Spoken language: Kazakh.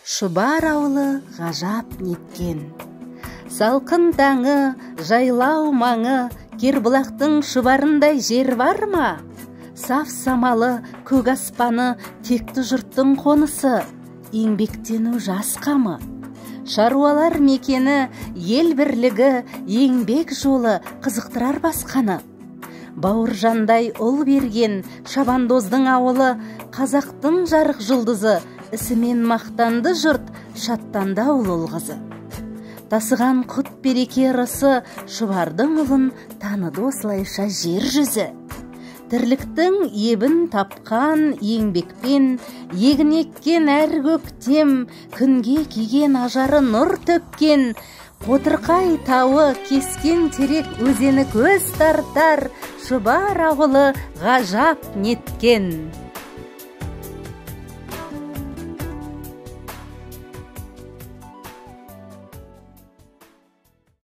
Шұбар ауылы ғажап неткен. Салқын таңы, жайлау маңы, Кербұлақтың шұбарындай жер бар ма? Саф самалы, көк аспаны, текті жұрттың қонысы, еңбектену жас қамы. Шаруалар мекені, ел бірлігі, еңбек жолы қызықтырар басқаны. Бауыржандай ұл берген Шабандоздың ауылы, қазақтың жарық жұлдызы, ісімен мақтанды жұрт, шаттанды ауыл ұлғызы. Тасыған құт береке ырысы, Шұбардың ұлын таныды осылайша жер жүзі. Тірліктің ебін тапқан еңбекпен, егін еккен әр көктем, күнге киген ажары нұр төккен, Қотырқай тауы кескен терек өзені көз тартар, Шұбар ауылы ғажап неткен.